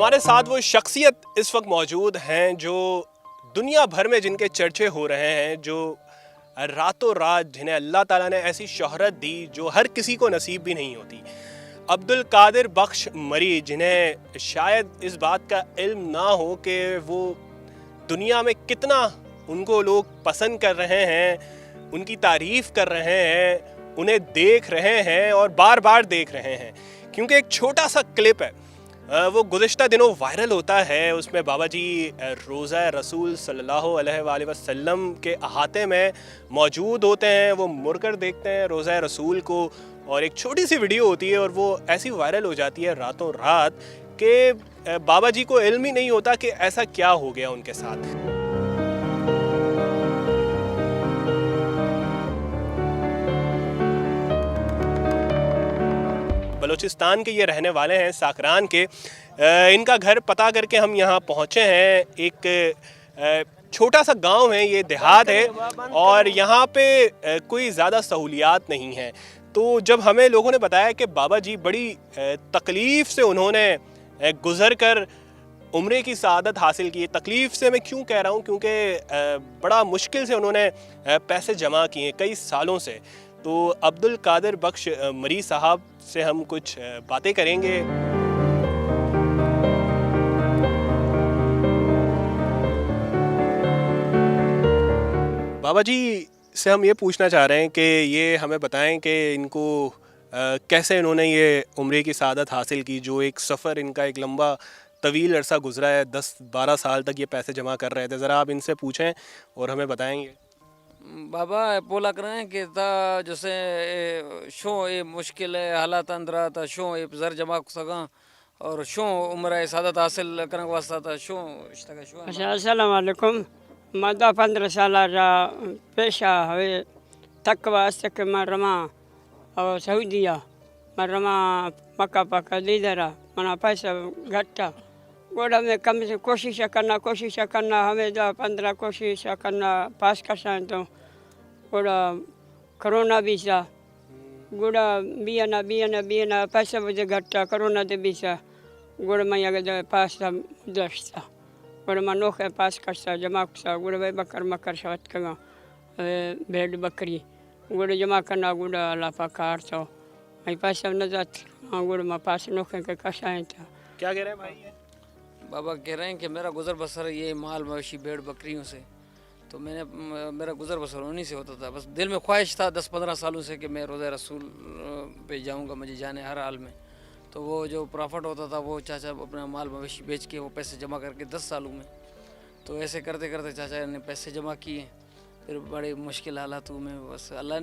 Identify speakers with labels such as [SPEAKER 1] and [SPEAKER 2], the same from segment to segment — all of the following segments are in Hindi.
[SPEAKER 1] हमारे साथ वो शख्सियत इस वक्त मौजूद हैं जो दुनिया भर में जिनके चर्चे हो रहे हैं, जो रातों रात जिन्हें अल्लाह ताला ने ऐसी शोहरत दी जो हर किसी को नसीब भी नहीं होती। अब्दुल कादिर बख्श मरी, जिन्हें शायद इस बात का इल्म ना हो कि वो दुनिया में कितना उनको लोग पसंद कर रहे हैं, उनकी तारीफ़ कर रहे हैं, उन्हें देख रहे हैं और बार बार देख रहे हैं। क्योंकि एक छोटा सा क्लिप है, वो गुज़िश्ता दिनों वायरल होता है। उसमें बाबा जी रोज़ा रसूल सल्लल्लाहु अलैहि वसल्लम के अहाते में मौजूद होते हैं। वो मुड़कर देखते हैं रोज़ा रसूल को और एक छोटी सी वीडियो होती है और वो ऐसी वायरल हो जाती है रातों रात कि बाबा जी को इल्म ही नहीं होता कि ऐसा क्या हो गया उनके साथ। बलूचिस्तान के ये रहने वाले हैं, साकरान के। इनका घर पता करके हम यहाँ पहुँचे हैं। एक छोटा सा गांव है, ये देहात है और यहाँ पे कोई ज़्यादा सहूलियात नहीं है। तो जब हमें लोगों ने बताया कि बाबा जी बड़ी तकलीफ़ से उन्होंने गुज़र कर उम्रे की सआदत हासिल की। तकलीफ़ से मैं क्यों कह रहा हूँ, क्योंकि बड़ा मुश्किल से उन्होंने पैसे जमा किए कई सालों से। तो अब्दुल कादिर बख्श मरी साहब से हम कुछ बातें करेंगे। बाबा जी से हम ये पूछना चाह रहे हैं कि ये हमें बताएं कि इनको कैसे इन्होंने ये उम्रे की सआदत हासिल की, जो एक सफ़र इनका एक लंबा तवील अरसा गुजरा है। 10-12 साल तक ये पैसे जमा कर रहे थे। ज़रा आप इनसे पूछें और हमें बताएंगे।
[SPEAKER 2] बाबा पोला करें कि ता जैसे शो ये मुश्किल है हालात अंदर था, शो ये जर जमा सका और शो उम्र सादत हासिल करने के वास्ते था शो इश्तगा शो।
[SPEAKER 3] अच्छा, अस्सलाम वालेकुम। मैं 10-15 साल पेशा हवे तक वास्ते के मैं रमा और सऊदिया मैं रमा मक्का पक्का लीदरा मना पैसा घट्टा गोड़ा में कम से कोशिश करना हमें 10-15 कोशिश करना पास कर सकते तो गोड़ा कोरोना वीसा गोड़ा बियाना पैसा मुझे घट्टा कोरोना दे वीसा गोड़ा मैं अगर पास दस्ता गोड़ा मैं नौके पास करता जमा करता गोड़ा भाई बकर मकर शवत का भेड़ बकरी गोड़ा जमा करना गोड़ा लापा कार तो मैं पैसा न जाती गोड़ा मैं पास नौके के कसाए था।
[SPEAKER 1] क्या कह रहे हैं भाई?
[SPEAKER 2] बाबा कह रहे हैं कि मेरा गुज़र बसर ये माल मवेशी भेड़ बकरियों से, तो मेरा गुज़र बसर उन्हीं से होता था। बस दिल में ख्वाहिश था 10-15 सालों से कि मैं रोज़ा रसूल पे जाऊंगा, मुझे जाने हर हाल में। तो वो जो प्रॉफिट होता था वो चाचा अपना माल मवेशी बेच के वो पैसे जमा करके 10 सालों में, तो ऐसे करते करते चाचा ने पैसे जमा किए। फिर बड़े मुश्किल हालातों में बस अल्लाह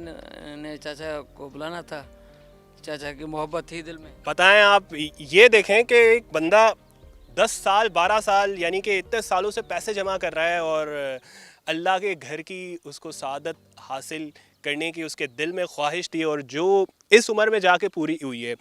[SPEAKER 2] ने चाचा को बुलाना था, चाचा की मोहब्बत थी दिल में।
[SPEAKER 1] बताएं आप ये देखें कि एक बंदा 10 साल 12 साल यानी कि इतने सालों से पैसे जमा कर रहा है और अल्लाह के घर की उसको सआदत हासिल करने की उसके दिल में ख्वाहिश थी और जो इस उम्र में जाके पूरी हुई है।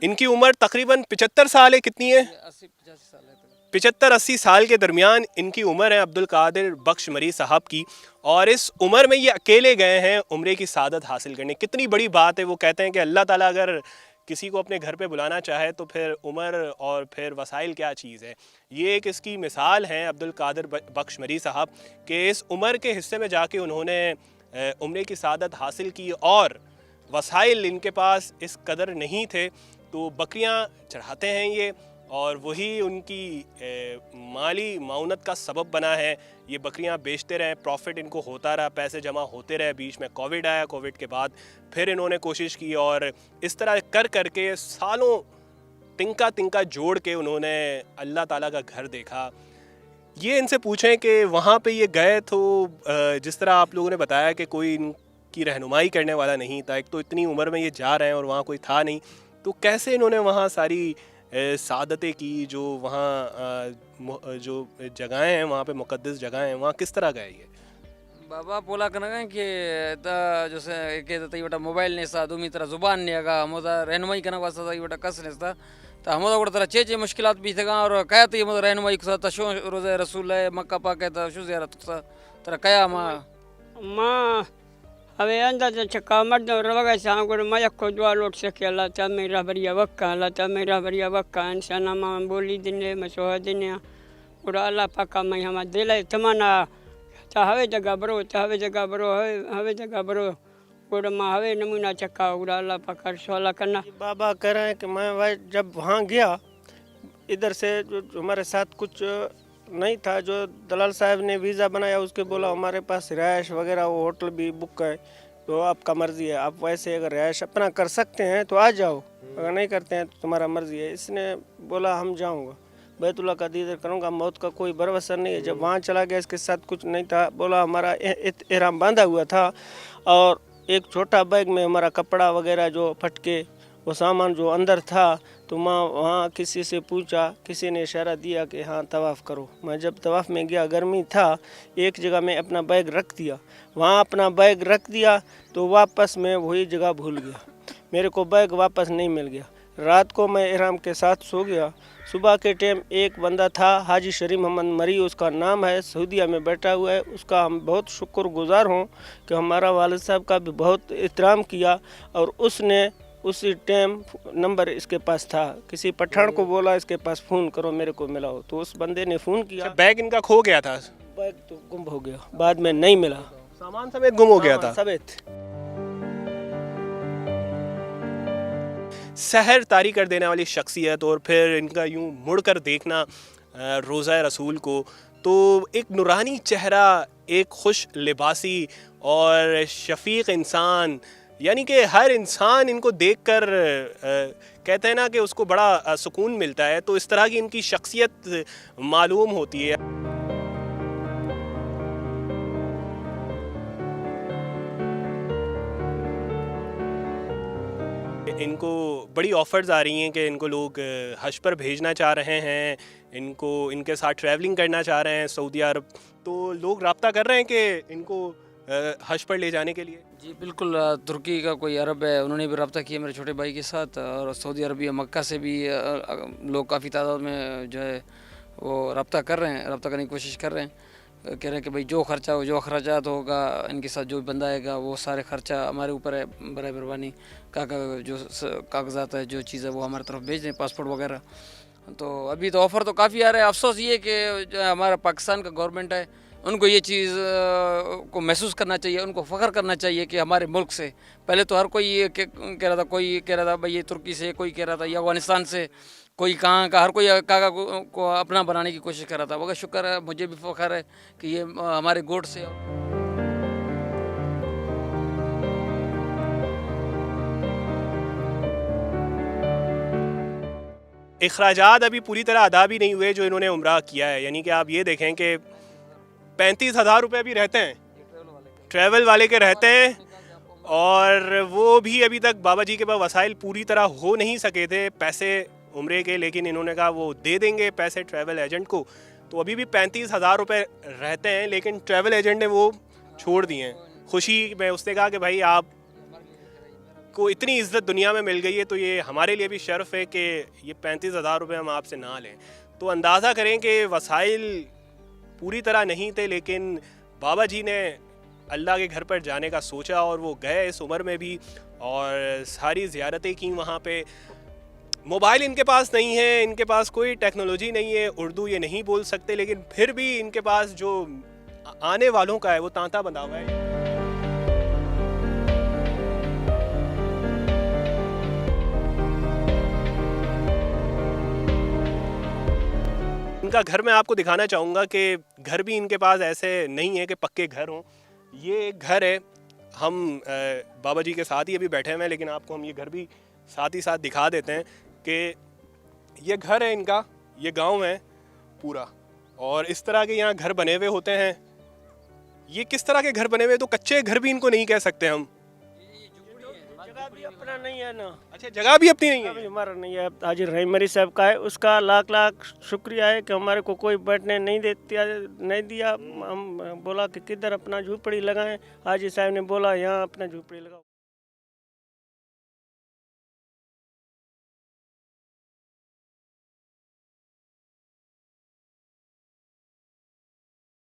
[SPEAKER 1] इनकी उम्र तकरीबन 75 साल है। कितनी है?
[SPEAKER 2] 80-85 साल है।
[SPEAKER 1] 75-80 साल के दरमियान इनकी उम्र है अब्दुल कादिर बख्श मरी साहब की। और इस उम्र में ये अकेले गए हैं उम्रे की सआदत हासिल करने। कितनी बड़ी बात है। वो कहते हैं कि अल्लाह ताला अगर किसी को अपने घर पे बुलाना चाहे तो फिर उम्र और फिर वसाइल क्या चीज़ है। ये एक इसकी मिसाल है अब्दुल कादिर बख्श मरी साहब कि इस उम्र के हिस्से में जाके उन्होंने उम्रे की सआदत हासिल की और वसाइल इनके पास इस कदर नहीं थे, तो बकरियां चढ़ाते हैं ये और वही उनकी माली माउनत का सबब बना है। ये बकरियां बेचते रहे, प्रॉफिट इनको होता रहा, पैसे जमा होते रहे। बीच में कोविड आया, कोविड के बाद फिर इन्होंने कोशिश की और इस तरह कर करके सालों तिनका जोड़ के उन्होंने अल्लाह ताला का घर देखा। ये इनसे पूछें कि वहाँ पे ये गए तो जिस तरह आप लोगों ने बताया कि कोई इनकी रहनुमाई करने वाला नहीं था। एक तो इतनी उम्र में ये जा रहे हैं और वहाँ कोई था नहीं, तो कैसे इन्होंने वहाँ सारी सादतें की? जो वहाँ जो जगहें हैं, वहाँ पे मुक़द्दस जगहें हैं, वहाँ किस तरह गए ये?
[SPEAKER 2] बाबा पोला करें कि जैसे कहते बटा मोबाइल नहीं सा दूमी तरह जुबान नहीं आगा हम रहनुमाई करने वास्ता था बटा कस नहीं था, तो हम तरह चे मुश्किलात भी थे और क्या तो ये रहनुमाई को शो रोज़ा रसूल है मक्का पाक है तो शो ज़्यादा तरह क्या माँ
[SPEAKER 3] હવે અંદાજે છક્કા મરદો વગાડે છે આંગોર મયકો દુઆ લોટ શકે અલ્લાહ તમેરા ભરિયા વક્કા અલ્લાહ તમેરા ભરિયા વક્કા ઇન્સાનમાં બોલી દિને મસો દિને પૂરા અલ્લાહ પાકા માં હમા દિલે તમાના તા હવે જગા બરો તા હવે જગા બરો હવે જગા બરો में हवे नमूना चक्का उड़ा अल्लाह पकड़ सोला करना।
[SPEAKER 4] बाबा कह रहे हैं कि मैं भाई जब वहाँ गया इधर से जो हमारे साथ कुछ नहीं था, जो दलाल साहब ने वीज़ा बनाया उसके बोला हमारे पास रिहाइश वगैरह वो होटल भी बुक है, तो आपका मर्ज़ी है, आप वैसे अगर रिहाइश अपना कर सकते हैं तो आ जाओ, अगर नहीं करते हैं तो तुम्हारा मर्ज़ी है। इसने बोला हम जाऊँगा, बैतुल्लाह का दीदार करूँगा, मौत का कोई भरोसा नहीं है। जब वहाँ चला गया इसके साथ कुछ नहीं था, बोला हमारा एहराम बांधा हुआ था और एक छोटा बैग में हमारा कपड़ा वगैरह जो फटके वो सामान जो अंदर था, तो मैं वहाँ किसी से पूछा, किसी ने इशारा दिया कि हाँ तवाफ़ करो। मैं जब तवाफ़ में गया, गर्मी था, एक जगह में अपना बैग रख दिया, वहाँ अपना बैग रख दिया तो वापस मैं वही जगह भूल गया, मेरे को बैग वापस नहीं मिल गया। रात को मैं इहराम के साथ सो गया। सुबह के टाइम एक बंदा था, हाजी शरीफ मोहम्मद मरी उसका नाम है, सऊदीया में बैठा हुआ है, उसका हम बहुत शुक्रगुजार हूँ कि हमारा वालिद साहब का भी बहुत एहतराम किया और उसने उसी टाइम नंबर इसके पास था, किसी पठान को बोला इसके पास फ़ोन करो मेरे को मिलाओ, तो उस बंदे ने फ़ोन किया।
[SPEAKER 1] बैग इनका खो गया था,
[SPEAKER 4] बैग तो गुम हो गया, बाद में नहीं मिला,
[SPEAKER 1] सामान समेत गुम हो गया था
[SPEAKER 4] समेत।
[SPEAKER 1] सहर तारी कर देने वाली शख्सियत और फिर इनका यूं मुड़कर देखना रोज़ा रसूल को, तो एक नूरानी चेहरा, एक खुश लिबासी और शफीक इंसान, यानी कि हर इंसान इनको देखकर कहते हैं ना कि उसको बड़ा सुकून मिलता है। तो इस तरह की इनकी शख्सियत मालूम होती है। इनको बड़ी ऑफ़र्स आ रही हैं कि इनको लोग हज पर भेजना चाह रहे हैं, इनको इनके साथ ट्रैवलिंग करना चाह रहे हैं सऊदी अरब, तो लोग रब्ता कर रहे हैं कि इनको हज पर ले जाने के लिए।
[SPEAKER 2] जी बिल्कुल, तुर्की का कोई अरब है, उन्होंने भी रब्ता किया मेरे छोटे भाई के साथ, और सऊदी अरबिया मक्का से भी लोग काफ़ी तादाद में जो है वो रब्ता कर रहे हैं, रब्ता करने की कोशिश कर रहे हैं। कह रहे हैं कि भाई जो ख़र्चात होगा इनके साथ जो बंदा आएगा वो सारे ख़र्चा हमारे ऊपर है, बराए मेहरबानी जो कागजात है, जो चीज़ है वो हमारी तरफ भेज दें, पासपोर्ट वगैरह। तो अभी तो ऑफ़र तो काफ़ी आ रहा है। अफसोस ये कि जो हमारा पाकिस्तान का गवर्नमेंट है, उनको ये चीज़ को महसूस करना चाहिए, उनको फ़ख्र करना चाहिए कि हमारे मुल्क से पहले तो हर कोई ये कह रहा था, कोई कह रहा था भाई ये तुर्की से, कोई कह रहा था ये अफ़गानिस्तान से, कोई कहाँ का, हर कोई काका को अपना बनाने की कोशिश कर रहा था। मगर शुक्र है, मुझे भी फ़ख्र है कि ये हमारे गोट से।
[SPEAKER 1] इखराजात अभी पूरी तरह अदा भी नहीं हुए जो इन्होंने उम्रा किया है, यानी कि आप ये देखें कि 35,000 रुपये भी रहते हैं, ट्रैवल वाले के रहते हैं, और वो भी अभी तक बाबा जी के पास वसाइल पूरी तरह हो नहीं सके थे पैसे उम्रे के, लेकिन इन्होंने कहा वो दे देंगे पैसे ट्रैवल एजेंट को। तो अभी भी 35,000 रुपये रहते हैं, लेकिन ट्रैवल एजेंट ने वो छोड़ दिए हैं। खुशी में उसने कहा कि भाई आप को इतनी इज्जत दुनिया में मिल गई है, तो ये हमारे लिए भी शर्फ है कि ये 35,000 रुपये हम आपसे ना लें। तो अंदाज़ा करें कि वसाइल पूरी तरह नहीं थे, लेकिन बाबा जी ने अल्लाह के घर पर जाने का सोचा और वो गए इस उम्र में भी, और सारी ज़ियारतें की वहाँ पे। मोबाइल इनके पास नहीं है, इनके पास कोई टेक्नोलॉजी नहीं है, उर्दू ये नहीं बोल सकते, लेकिन फिर भी इनके पास जो आने वालों का है वो तांता बंधा हुआ है। इनका घर मैं आपको दिखाना चाहूँगा कि घर भी इनके पास ऐसे नहीं है कि पक्के घर हों। ये एक घर है, हम बाबा जी के साथ ही अभी बैठे हुए हैं, लेकिन आपको हम ये घर भी साथ ही साथ दिखा देते हैं कि ये घर है इनका, ये गांव है पूरा, और इस तरह के यहाँ घर बने हुए होते हैं। ये किस तरह के घर बने हुए, तो कच्चे घर भी इनको नहीं कह सकते हम।
[SPEAKER 4] जगह भी अपना नहीं है ना।
[SPEAKER 1] अच्छा, जगह भी अपनी नहीं है,
[SPEAKER 4] अभी हमारा नहीं है, हाजी रहीम मरी साहब का है, उसका लाख लाख शुक्रिया है कि हमारे को कोई बैठने नहीं दिया। हम बोला कि किधर अपना झूपड़ी लगाएं, हाजी साहब ने बोला यहाँ अपना झूपड़ी लगाओ।